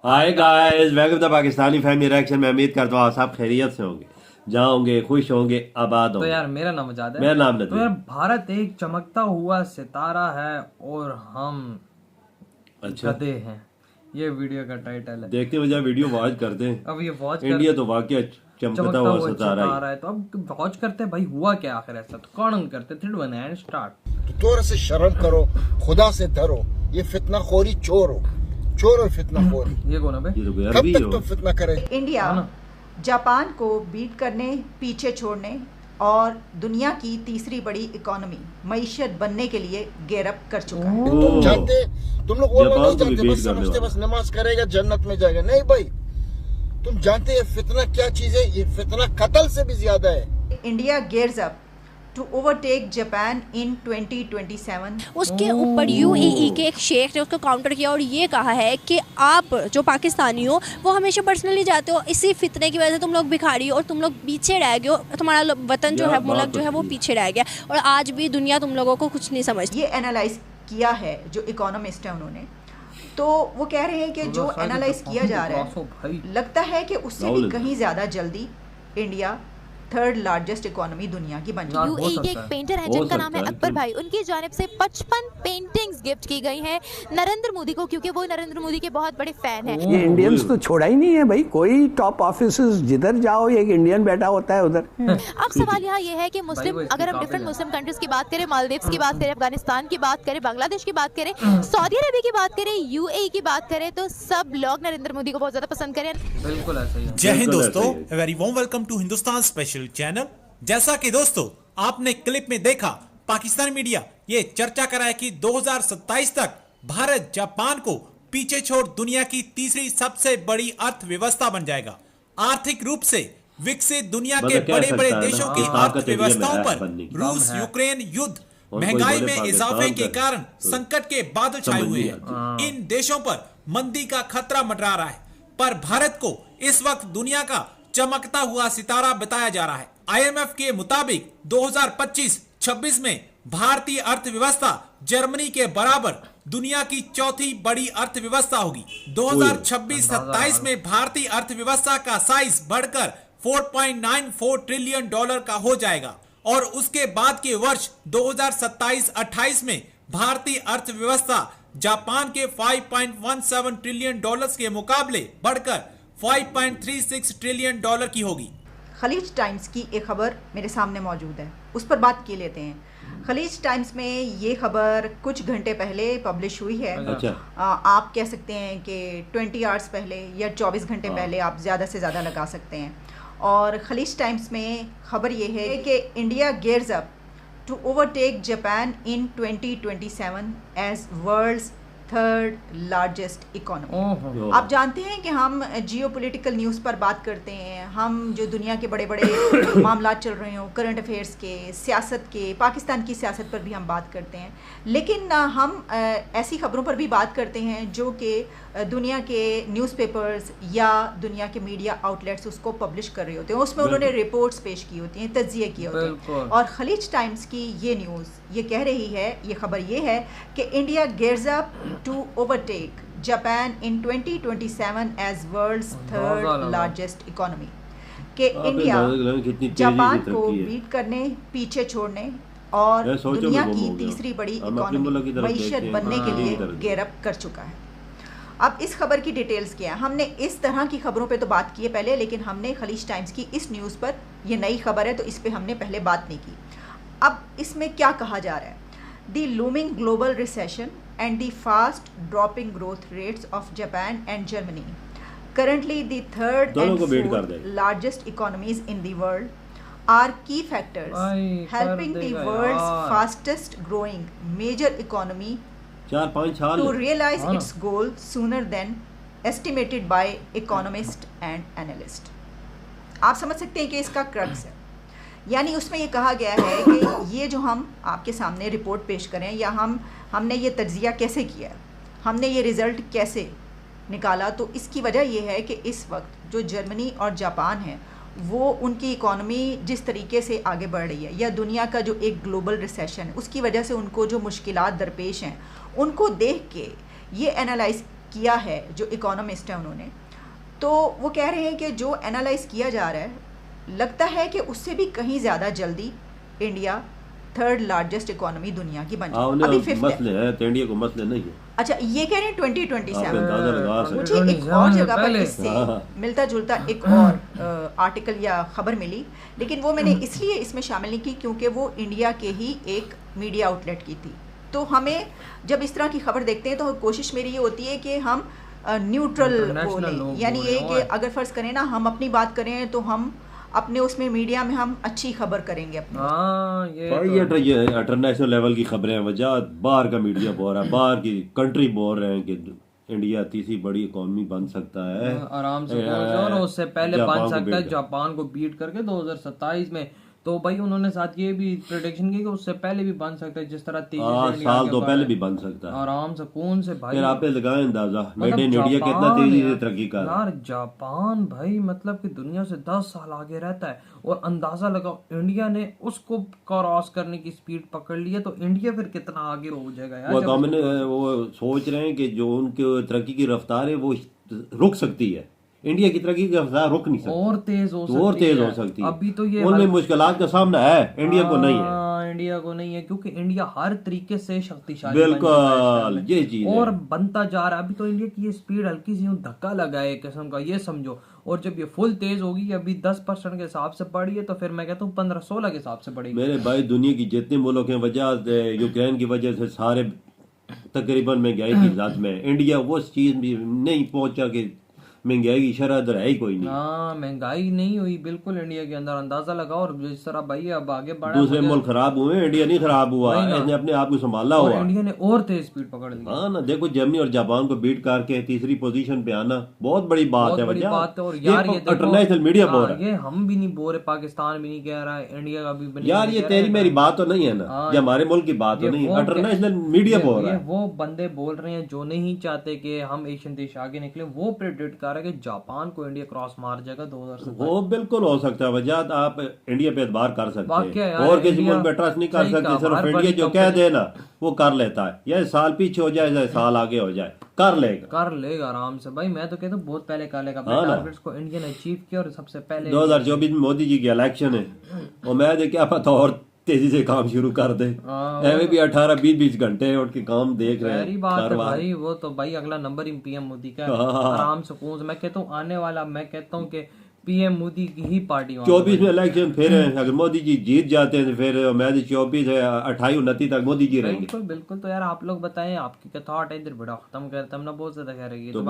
Hi guys, welcome to Pakistani family reaction. मैं उम्मीद करता हूँ आप सब खैरियत से होंगे, जाओगे खुश होंगे, आबाद तो होंगे। यार मेरा नाम आजाद है। मेरा नाम तो नदीम। यार भारत एक चमकता हुआ सितारा है और हम अच्छा, गधे हैं, ये वीडियो का टाइटल है। देखते हैं, वीडियो वॉच करते हैं। अब ये वॉच इंडिया तो वाकई चमकता चमकता हुआ हुआ सितारा सितारा है, तो अब वॉच करते हैं भाई, हुआ क्या आखिर ऐसा। तो कौन करते 3 2 1 एंड स्टार्ट। थोड़ा से शर्म करो, खुदा से डरो। ये फितना खोरी चोर हो, चोर और फितना खोरी। ये कौन है भाई? ये तो कब अरबी तक हो। तुम फितना करे? इंडिया हाँ ना। जापान को बीट करने, पीछे छोड़ने और दुनिया की तीसरी बड़ी इकोनॉमी मईशत बनने के लिए गेयर अप कर चुका है। ओह, तुम जानते, तुम लोग और जापान नहीं को भी जानते, beat बस करने समझते वाला। बस नमाज करेगा जन्नत में जाएगा। नहीं भाई, तुम जानते हैं फितना क्या चीज है? ये फितना कत्ल से भी ज्यादा है। India gears up to overtake Japan in 2027। उसके ऊपर यूएई के एक शेख ने उसको काउंटर किया और ये कहा है कि आप जो पाकिस्तानी हो वो हमेशा पर्सनली जाते हो, इसी फितने की वजह से तुम लोग भिखारी हो और तुम लोग पीछे रह गए हो, तुम्हारा वतन जो है, मुल्क जो है वो पीछे रह गया और आज भी दुनिया तुम लोगों को कुछ नहीं समझती। ये एनालाइज किया है जो इकोनॉमिस्ट है उन्होंने, तो वो कह रहे हैं कि जो एनालाइज किया जा रहा है लगता है कि उससे भी कहीं ज़्यादा जल्दी इंडिया थर्ड लार्जेस्ट इकोनॉमी दुनिया की बन जाएगी। हो यूएई के एक सकता है। पेंटर हैं हो जिनका नाम सकता है है, अकबर भाई। उनकी जानिब से 55 पेंटिंग्स गिफ्ट की गई हैं नरेंद्र मोदी को, क्योंकि वो नरेंद्र मोदी के बहुत बड़े फैन हैं। ये इंडियंस तो छोड़ा ही नहीं है भाई, कोई टॉप ऑफिस जिधर जाओ एक इंडियन बैठा होता है उधर। अब सवाल यहाँ ये है कि मुस्लिम, वो इसके अगर हम काबिल डिफरेंट है। मुस्लिम कंट्रीज की बात करें, मालदीव्स की बात करें, अफगानिस्तान की बात करें, बांग्लादेश की बात करें, सऊदी अरबिया की बात करें, यूएई की बात करें, तो सब लोग नरेंद्र मोदी को बहुत ज्यादा पसंद करें। बिल्कुल ऐसा ही है। जय हिंद बिल्कुल दोस्तों, ऐसा ही very warm welcome to Hindustan special channel. जैसा कि दोस्तों आपने क्लिप में देखा, पाकिस्तानी मीडिया ये चर्चा करा है कि 2027 तक भारत जापान को पीछे छोड़ दुनिया की तीसरी सबसे बड़ी अर्थव्यवस्था बन जाएगा। आर्थिक रूप से विकसित दुनिया के मतलब कह बड़े बड़े सकता है देशों ना, की ताकत इंडिया में अर्थव्यवस्थाओं है पर बनने की। रूस दम है। यूक्रेन युद्ध, और महंगाई कोई में बोले इजाफे के पाकिस्तान कारण का, संकट के बादल छाए समझ हुए नहीं हैं। इन देशों पर मंदी का खतरा मंडरा रहा है, पर भारत को इस वक्त दुनिया का चमकता हुआ सितारा बताया जा रहा है। आईएमएफ के मुताबिक 2025-26 में भारतीय अर्थव्यवस्था जर्मनी के बराबर दुनिया की चौथी बड़ी अर्थव्यवस्था होगी। 2026-27 में भारतीय अर्थव्यवस्था का साइज बढ़कर $4.94 ट्रिलियन का हो जाएगा और उसके बाद के वर्ष 2027-28 में भारतीय अर्थव्यवस्था जापान के $5.17 ट्रिलियन के मुकाबले बढ़कर $5.36 ट्रिलियन की होगी। खलीज टाइम्स की एक खबर मेरे सामने मौजूद है, उस पर बात की लेते हैं। खलीज टाइम्स में ये खबर कुछ घंटे पहले पब्लिश हुई है। अच्छा, आप कह सकते हैं कि 20 आवर्स पहले या 24 घंटे पहले आप ज़्यादा से ज़्यादा लगा सकते हैं। और खलीज टाइम्स में खबर ये है कि India gears up to overtake Japan in 2027 as world's third largest economy. ओहो। आप जानते हैं कि हम जियोपॉलिटिकल न्यूज़ पर बात करते हैं, हम जो दुनिया के बड़े बड़े मामला चल रहे हों, करंट अफेयर्स के, सियासत के, पाकिस्तान की सियासत पर भी हम बात करते हैं, लेकिन हम ऐसी खबरों पर भी बात करते हैं जो कि दुनिया के न्यूज़पेपर्स या दुनिया के मीडिया आउटलेट्स उसको पब्लिश कर रहे होते हैं, उसमें उन्होंने रिपोर्ट्स पेश की होती हैं, तज्जिए किए होते हैं। बिल्कुल। और खलीज टाइम्स की ये न्यूज़ ये कह रही है, ये खबर ये है कि India gears up to overtake Japan in 2027 as world's third largest economy. कि इंडिया कितनी जापान तेजी से को तरक्की है। बीट करने, पीछे छोड़ने और यार सोचो दुनिया मैं की गुम हो गया। तीसरी बड़ी हम अपने मुल्क की इकोनॉमी तरफ मईशत देखते हैं, बनने के हाँ, लिए यही तरफ। गेयर अप कर चुका है। अब इस खबर की डिटेल्स क्या है, हमने इस तरह की खबरों पे तो बात की है पहले, लेकिन हमने खलीज टाइम्स की इस न्यूज़ पर, ये नई खबर है तो इस पे हमने पहले बात नहीं की। अब इसमें क्या कहा जा रहा है? The looming global recession and the fast dropping growth rates of Japan and Germany, currently the third दोनों and को beat कर fourth देगा। largest economies in the world, are key factors भाई, helping कर the देगा world's यार। fastest growing major economy 4-5 साल to realize हाँ ना। its goal sooner than estimated by economists and analysts। आप समझ सकते हैं कि इसका क्रक्स है, यानी उसमें ये कहा गया है कि ये जो हम आपके सामने रिपोर्ट पेश करें या हमने ये तज्जिया कैसे किया, हमने ये रिज़ल्ट कैसे निकाला, तो इसकी वजह ये है कि इस वक्त जो जर्मनी और जापान है वो उनकी इकॉनमी जिस तरीके से आगे बढ़ रही है, या दुनिया का जो एक ग्लोबल रिसेशन है उसकी वजह से उनको जो मुश्किलात दरपेश हैं, उनको देख के ये एनालाइज किया है, जो इकोनॉमिस्ट है उन्होंने, तो वो कह रहे हैं कि जो एनालाइज किया जा रहा है लगता है कि उससे भी कहीं ज़्यादा जल्दी इंडिया थर्ड लार्जेस्ट इकोनॉमी दुनिया की बन जाएगी। अभी फिफ्थ मसले हैं तो इंडिया को मसले नहीं है। अच्छा, ये कह रहे हैं 2027। अंदाजा लगा सकते मुझे एक और जगह पर पहले। इससे मिलता जुलता एक और आर्टिकल या खबर मिली, लेकिन वो मैंने इसलिए इसमें शामिल नहीं की क्योंकि वो इंडिया के ही एक मीडिया आउटलेट की थी। तो हमें जब इस तरह की खबर देखते हैं तो कोशिश मेरी ये होती है कि हम न्यूट्रल बोलें, यानी ये कि अगर फ़र्ज़ करें ना हम अपनी बात करें तो हम अपने उसमें मीडिया में हम अच्छी खबर करेंगे अपनी। हाँ, ये इंटरनेशनल लेवल की खबरें वजह बाहर का मीडिया बोल रहा है, बाहर की कंट्री बोल रहे हैं कि इंडिया तीसरी बड़ी इकोनॉमी बन सकता है आराम से, और उससे पहले बन सकता है जापान को बीट करके 2027 में। तो भाई उन्होंने साथ ये भी प्रेडिक्शन की कि उससे पहले भी बन सकता है, जिस तरह तेजी से इंडिया साल आगे तो बढ़ा पहले है। भी बन सकता है आराम से, कौन से भाई। फिर आपने लगाया अंदाजा मेड मतलब इन इंडिया कितना जापान तेजी से यार, तरक्की कर रहा है। यार जापान भाई मतलब कि दुनिया से 10 साल आगे रहता है, और अंदाजा लगाओ इंडिया ने उसको क्रॉस करने की स्पीड पकड़ ली है, तो इंडिया फिर कितना आगे हो जाएगा यार। वो वो सोच रहे हैं कि जो उनके तरक्की की रफ्तार है वो रुक सकती है, इंडिया की तरक्की की रफ्तार रुक नहीं सकती, और तेज हो सकती है। अभी तो ये उनमें मुश्किलात का सामना है, इंडिया को नहीं है। इंडिया को नहीं है क्योंकि इंडिया हर तरीके से शक्तिशाली बिल्कुल ये चीज और बनता जा रहा है। अभी तो इंडिया की ये स्पीड हल्की सी धक्का लगा है किस्म का, ये समझो। और जब ये फुल तेज होगी, अभी 10% के हिसाब से बढ़ी है, तो फिर मैं कहता हूँ 15-16 के हिसाब से बढ़ेगी। मेरे भाई दुनिया की जितने मुल्क हैं वजह यूक्रेन की वजह से सारे तकरीबन महंगाई की जात में, इंडिया वो चीज भी नहीं पहुंचा कि महंगाई की शरह दर है ही कोई नहीं। हाँ, महंगाई नहीं हुई बिल्कुल इंडिया के अंदर, अंदाजा लगाओ। और जिस तरह भाई अब आगे बढ़ा, दूसरे मुल्क खराब हुए, इंडिया नहीं खराब हुआ, इसने अपने आप को संभाला और हुआ। इंडिया ने और तेज स्पीड पकड़ ली। हाँ ना, देखो जर्मनी और जापान को बीट करके तीसरी पोजीशन पे आना बहुत बड़ी बात है। बड़ी बात है। और यार ये इंटरनेशनल मीडिया बोल रहा है, ये हम भी नहीं बोल रहे, पाकिस्तान भी नहीं कह रहा है, इंडिया का भी यार ये तेरी मेरी बात तो नहीं है ना, ये हमारे मुल्क की बात तो नहीं, इंटरनेशनल मीडिया बोल रहा है। वो बंदे बोल रहे हैं जो नहीं चाहते कि हम एशियन देश आगे निकले, वो प्रेडिक्ट कर रहे हैं कि जापान को इंडिया क्रॉस मार जाएगा 2027। वो बिल्कुल हो सकता है, वजह आप इंडिया पे एतबार कर सकते हैं यार, और किसी मुल्क पे ट्रस्ट नहीं कर सकते, सिर्फ इंडिया जो कह देना वो कर लेता है, या साल पीछे हो जाए या साल आगे हो जाए कर लेगा आराम से। भाई मैं तो कहता हूँ बहुत पहले कर लेगा, अपने टारगेट्स को इंडिया ने अचीव किया। और सबसे पहले 2024 में मोदी जी की इलेक्शन है, और मैं क्या पता और तेजी से काम शुरू कर दे, ऐਵੇਂ भी 18-20 घंटे उठ के काम देख रहे हैं। बात है भाई, वो तो भाई अगला नंबर ही पीएम मोदी का, आराम से कौन। मैं कहता हूँ आने वाला, मैं कहता हूँ कि पीएम मोदी की ही पार्टी। 24 में इलेक्शन फिर है, अगर मोदी जी जीत जाते हैं तो फिर मैं 24 है 28-29 तक मोदी जी रहेंगे। बिल्कुल बिल्कुल। तो यार आप लोग बताएं आपकी क्या थॉट है, इधर बड़ा खत्म करते हम ना, बहुत ज्यादा कह रही है। तो